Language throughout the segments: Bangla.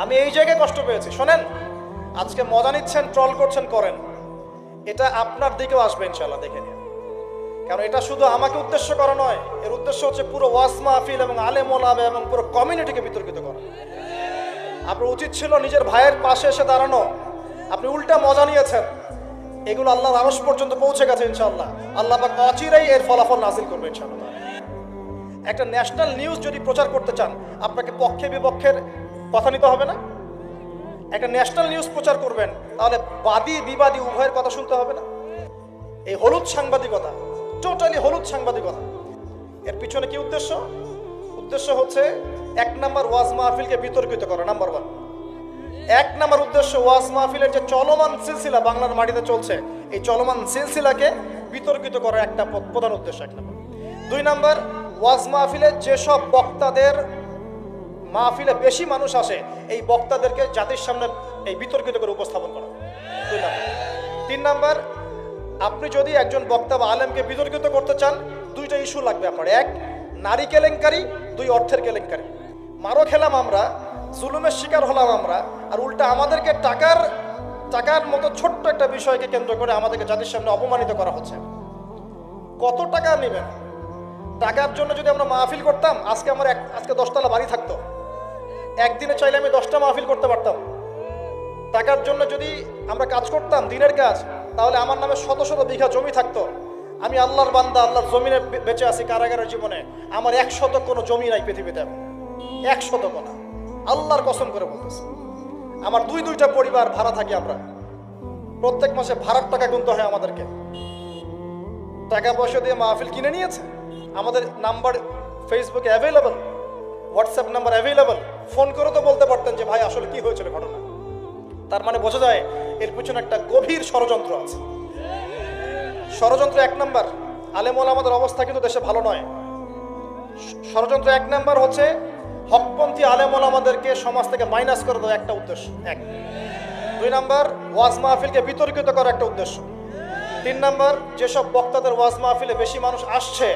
আমি এই জায়গায় কষ্ট পেয়েছি। শোনেন, আজকে মজা নিচ্ছেন, ট্রল করছেন, করেন, এটা আপনার দিকেও আসবে ইনশাল্লাহ, দেখে নিন। কারণ এটা শুধু আমাকে উদ্দেশ্য করা নয়, এর উদ্দেশ্য হচ্ছে পুরো ওয়াজ মাহফিল এবং আলেম ওলামা এবং পুরো কমিউনিটিকে বিতর্কিত করা। আপনার উচিত ছিল নিজের ভাইয়ের পাশে এসে দাঁড়ানো, আপনি উল্টা মজা নিয়েছেন। এগুলো আল্লাহর আরশ পর্যন্ত পৌঁছে গেছে ইনশাআল্লাহ। আল্লাহ পাক অচিরেই এর ফলাফল নাজিল করবে ইনশাআল্লাহ। একটা ন্যাশনাল নিউজ যদি প্রচার করতে চান, আপনাকে পক্ষে বিপক্ষের কথা নিতে হবে না? একটা ন্যাশনাল নিউজ প্রচার করবেন, তাহলে বাদী বিবাদী উভয়ের কথা শুনতে হবে না? এই হলুদ সাংবাদিকতা, টোটালি হলুদ সাংবাদিকতা। এর পিছনে কি উদ্দেশ্য? উদ্দেশ্য হচ্ছে এক নাম্বার ওয়াজ মাহফিলকে বিতর্কিত করা, নাম্বার ওয়ান। এক নাম্বার উদ্দেশ্য ওয়াজ মাহফিলের যে চলমান সিলসিলা বাংলার মাটিতে চলছে, এই চলমান সিলসিলাকে বিতর্কিত করার একটা প্রধান উদ্দেশ্য, এক নাম্বার। দুই নাম্বার, ওয়াজ মাহফিলে যেসব বক্তাদের মাহফিলে বেশি মানুষ আসে, এই বক্তাদেরকে জাতির সামনে এই বিতর্কিত করে উপস্থাপন করা, দুই নাম্বার। তিন নাম্বার, আপনি যদি একজন বক্তা বা আলেমকে বিতর্কিত করতে চান, দুইটা ইস্যু লাগবে আপনার। এক, নারী কেলেঙ্কারি, দুই, অর্থের কেলেঙ্কারি। মারও খেলাম আমরা, জুলুমের শিকার হলাম আমরা, আর উল্টা আমাদেরকে টাকার মতো ছোট্ট একটা বিষয়কে কেন্দ্র করে আমাদেরকে জাতির সামনে অপমানিত করা হচ্ছে। কত টাকা নেবেন? টাকার জন্য যদি আমরা মাহফিল করতাম, আজকে আমার আজকে 10তলা বাড়ি থাকতো। একদিনে চাইলে আমি 10টা মাহফিল করতে পারতাম। টাকার জন্য যদি আমরা কাজ করতাম, দিনের কাজ, তাহলে আমার নামে শত শত বিঘা জমি থাকতো। আমি আল্লাহর বান্দা, আল্লাহর জমিনে বেঁচে আছি কারাগারের জীবনে, আমার 100 কোনো জমি নাই পৃথিবীতে, 100 না, আল্লাহর কসম করে বলতেছি। আমার দুইটা পরিবার ভাড়া থাকি আমরা, প্রত্যেক মাসে ভাড়ার টাকা গুনতে হয় আমাদেরকে। টাকা পয়সা দিয়ে মাহফিল কিনে নিয়েছে। আমাদের নাম্বার ফেসবুকে available, WhatsApp number available. Phone করে তো বলতে পারতেন যে ভাই আসলে কি হয়েছিল ঘটনা। তার মানে বোঝা যায় এর পিছনে একটা গভীর ষড়যন্ত্র আছে। ষড়যন্ত্র এক নাম্বার, আলেম ওলামাদের অবস্থা কিন্তু দেশে ভালো নয়। ষড়যন্ত্র এক নাম্বার হচ্ছে হকপন্থী আলেম ওলামাদেরকে সমাজ থেকে মাইনাস করে দেওয়া, একটা উদ্দেশ্য এক। দুই নাম্বার, ওয়াজ মাহফিলকে বিতর্কিত করা, একটা উদ্দেশ্য। তিন নাম্বার, যেসব বক্তাদের ওয়াজ মাহফিলে বেশি মানুষ আসছে,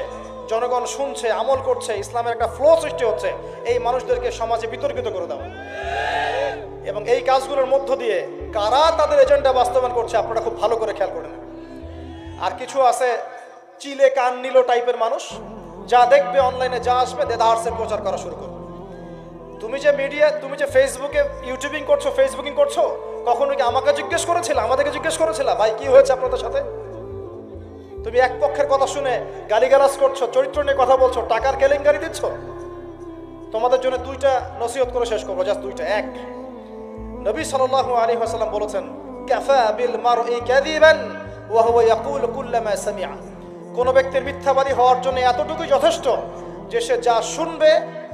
জনগণ শুনছে, আমল করছে, ইসলামের একটা ফ্লো সৃষ্টি হচ্ছে, এই মানুষদেরকে সমাজে বিতর্কিত করে দেওয়া। এবং এই কাজগুলোর মধ্য দিয়ে কারা তাদের এজেন্ডা বাস্তবায়ন করছে আপনারা খুব ভালো করে খেয়াল করে নেন। আর কিছু আছে চিলে কান নিল টাইপের মানুষ, যা দেখবে অনলাইনে, যা আসবে দেদারসে প্রচার করা শুরু করবে। তুমি যে মিডিয়া, তুমি যে ফেসবুকে ইউটিউবিং করছো, ফেসবুকিং করছো, কখনো কি আমাকে জিজ্ঞেস করেছিলা, আমাদেরকে জিজ্ঞেস করেছিলা ভাই কি হয়েছে আপনাদের সাথে? তুমি এক পক্ষের কথা শুনে গালিগালাজ করছো, চরিত্র নিয়ে কথা বলছো, টাকার কেলেঙ্কারি দিচ্ছ। তোমাদের জন্য দুইটা নসিহত করে শেষ করবো, জাস্ট দুইটা। এক, নবী সাল্লাল্লাহু আলাইহি ওয়াসাল্লাম বলেছেন, কাফা বিল মারই কাযিবান ওয়া হুয়া ইয়াকুলু কুল্লামা সামিআ। কোন ব্যক্তির মিথ্যাবাদী হওয়ার জন্য এতটুকুই যথেষ্ট যে সে যা শুনবে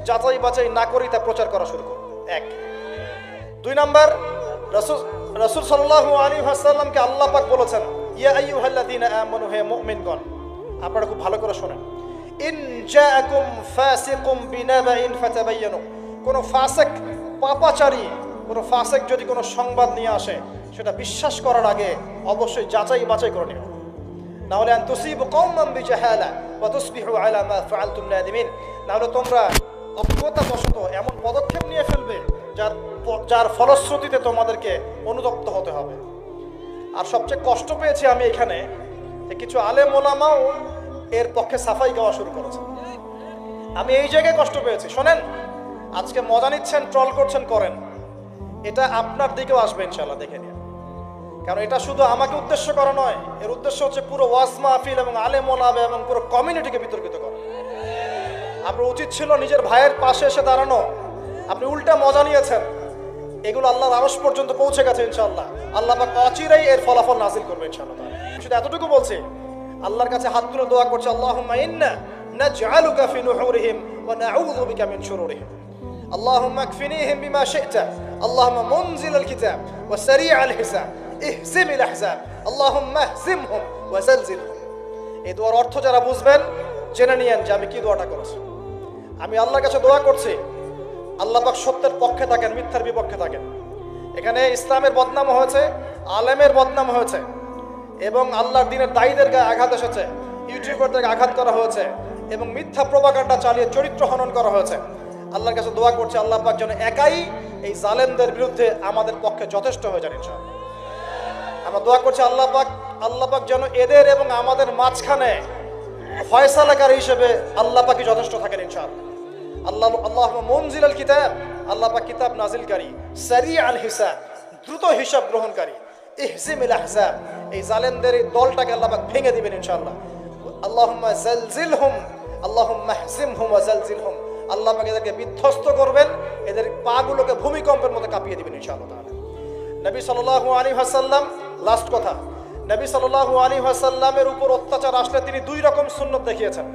যাচাই বাছাই না করেই তা প্রচার করা শুরু করবে, এক। দুই নাম্বার, রাসূল সাল্লাল্লাহু আলাইহি ওয়াসাল্লামকে আল্লাহ পাক বলেছেন, ইয়া আইয়ুহাল্লাযীনা আমানু, হে মুমিনগণ, আপনারা খুব ভালো করে শুনেন, ইন জাআকুম ফাসিকুম বিনাবাইন ফাতাবায়ানু। কোন ফাসিক, পাপাচারী কোন ফাসিক যদি কোনো সংবাদ নিয়ে আসে, সেটা বিশ্বাস করার আগে অবশ্যই যাচাই বাছাই করে নিও, না হলে আন তুসিবু কওমান বিজাহালা ওয়া তুসবিহু আলা মা ফাআলতুম নাদিমিন। না হলে তোমরা অজ্ঞতাবশত এমন পদক্ষেপ নিয়ে ফেলবে যার ফলশ্রুতিতে তোমাদেরকে অনুতপ্ত হতে হবে। আর সবচেয়ে কষ্ট পেয়েছি আমি এখানে যে কিছু আলেম ওলামাও এর পক্ষে সাফাই গাওয়া শুরু করেছে। আমি এই জায়গায় কষ্ট পেয়েছি। শোনেন, আজকে মজা নিচ্ছেন, ট্রল করছেন, করেন, এটা আপনার দিকেও আসবে ইনশাআল্লাহ, দেখে নিন। কারণ এটা শুধু আমাকে উদ্দেশ্য করা নয়, এর উদ্দেশ্য হচ্ছে পুরো ওয়াজ মাহফিল এবং আলেম ওলামা এবং পুরো কমিউনিটিকে বিতর্কিত করা। আপনার উচিত ছিল নিজের ভাইয়ের পাশে এসে দাঁড়ানো, আপনি উল্টা মজা নিয়েছেন। এগুলো আল্লাহর আরশ পর্যন্ত পৌঁছে গেছে ইনশাআল্লাহ। আল্লাহ পাক অচিরেই এর ফলাফল নাজিল করবে ইনশাআল্লাহ। শুধু এতটুকু বলছি, আল্লাহর কাছে হাত তুলে দোয়া করছে, আল্লাহুম্মা ইন্না নাজআলুকা ফি নুহুরিহিম ওয়া নাউযু বিকা মিন শুরুরিহিম। আল্লাহুম্মা আকফিনিহিম বিমা শি'তা, আল্লাহুম্মা মুনজিলাল কিতাব ওয়া সারি'আল হিসাব, ইহজিমিল আহজাব, আল্লাহুম্মা ইহজিমহুম ওয়া জালজিলহুম। এই দোয়ার অর্থ যারা বুঝবেন জেনে নিয়েন যে আমি কি দোয়াটা করছি। আমি আল্লাহর কাছে দোয়া করছি, আল্লাহ পাক সত্যের পক্ষে থাকেন, মিথ্যার বিপক্ষে থাকেন। এখানে ইসলামের বদনাম হয়েছে, আলেমের বদনাম হয়েছে, এবং আল্লাহর দ্বীনের দায়ীদের গায়ে আঘাত এসেছে, ইউটিউবারদেরকে আঘাত করা হয়েছে, এবং মিথ্যা প্রোপাগান্ডা চালিয়ে চরিত্র হনন করা হয়েছে। আল্লাহর কাছে দোয়া করছি আল্লাহ পাক যেন একাই এই জালেমদের বিরুদ্ধে আমাদের পক্ষে যথেষ্ট হয়ে যান ইনশাআল্লাহ। আমরা দোয়া করছি আল্লাহ পাক যেন এদের এবং আমাদের মাঝখানে ফয়সালাকারী হিসেবে আল্লাহ পাকই যথেষ্ট থাকেন ইনশাআল্লাহ। আল্লাহুম্মা মুনজিলাল কিতাব, আল্লাহ পাক কিতাব নাজিলকারী, সারিআল হিসাব, দ্রুত হিসাব গ্রহণকারী, ইহজিমিল আহজাব, এই জালেমদের এই দলটাকে আল্লাহ পাক ভেঙে দিবেন ইনশাআল্লাহ। আল্লাহুম্মা জালজিলহুম, আল্লাহুম্মা হযিমহুম ওয়া জালজিলহুম, আল্লাহ পাক এদেরকে বিধ্বস্ত করবেন, এদের পাগুলোকে ভূমিকম্পের মতো কাঁপিয়ে দিবেন ইনশাআল্লাহ তাআলা। নবী সাল্লাল্লাহু আলাইহি ওয়াসাল্লাম, লাস্ট কথা, নবী সাল্লাল্লাহু আলাইহি ওয়াসাল্লামের উপর অত্যাচার আসলে তিনি দুই রকম সুন্নত দেখিয়েছেন।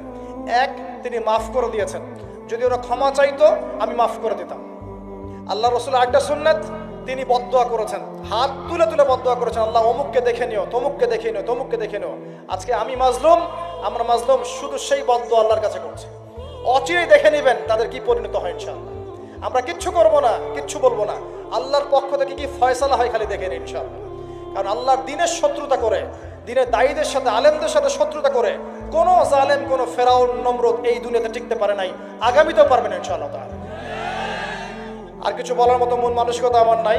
এক, তিনি মাফ করে দিয়েছেন, যদি ওরা ক্ষমা চাইতো আমি মাফ করে দিতাম। আল্লাহ রাসূল আরেকটা সুন্নাত, তিনি বদদোয়া করেছেন, হাত তুলে তুলে বদদোয়া করেছেন, আল্লাহ অমুককে দেখে নিও, তমুককে দেখে নিও, তমুককে দেখে নিও। আজকে আমি মাজলুম, আমরা মাজলুম, শুধু সেই বদদোয়া আল্লাহর কাছে করছি। অচিরেই দেখে নেবেন তাদের কি পরিণত হয় ইনশাআল্লাহ। আমরা কিচ্ছু করবো না, কিচ্ছু বলবো না, আল্লাহর পক্ষ থেকে কি ফয়সালা হয় খালি দেখে নিন ইনশাআল্লাহ। কারণ আল্লাহর দিনের শত্রুতা করে, দিনের দায়ীদের সাথে, আলেমদের সাথে শত্রুতা করে কোনো জালেম, কোনো ফেরাউন, নমরুদ এই দুনিয়াতে টিকতে পারে নাই, আগামীতেও পারবে না ইনশাআল্লাহ তাআলা। আর কিছু বলার মতো মন মানসিকতা আমার নাই।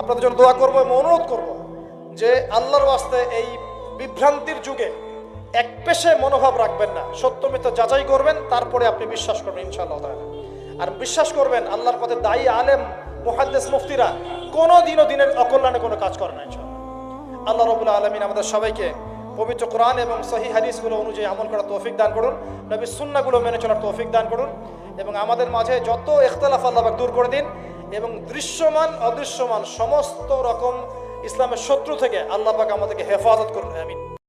আপনাদের জন্য দোয়া করবো এবং অনুরোধ করবো যে আল্লাহর ওয়াস্তে এই বিভ্রান্তির যুগে এক পেশে মনোভাব রাখবেন না, সত্য মিথ্যা যাচাই করবেন, তারপরে আপনি বিশ্বাস করবেন ইনশাআল্লাহ তাআলা। আর বিশ্বাস করবেন আল্লাহর পথে দায়ী, আলেম, মুহাদ্দিস, মুফতিরা কোনো দিনও দিনের অকল্যাণে কোনো কাজ করে না ইনশাআল্লাহ। আল্লাহ রাব্বুল আলামিন আমাদের সবাইকে পবিত্র কোরআন এবং সহিহ হাদিসগুলো অনুযায়ী আমল করার তৌফিক দান করুন, নবীর সুন্নাহগুলো মেনে চলার তৌফিক দান করুন, এবং আমাদের মাঝে যত ইখতিলাফ আল্লাহ পাক দূর করে দিন, এবং দৃশ্যমান অদৃশ্যমান সমস্ত রকম ইসলামের শত্রু থেকে আল্লাহ পাক আমাদেরকে হেফাজত করুন, আমিন।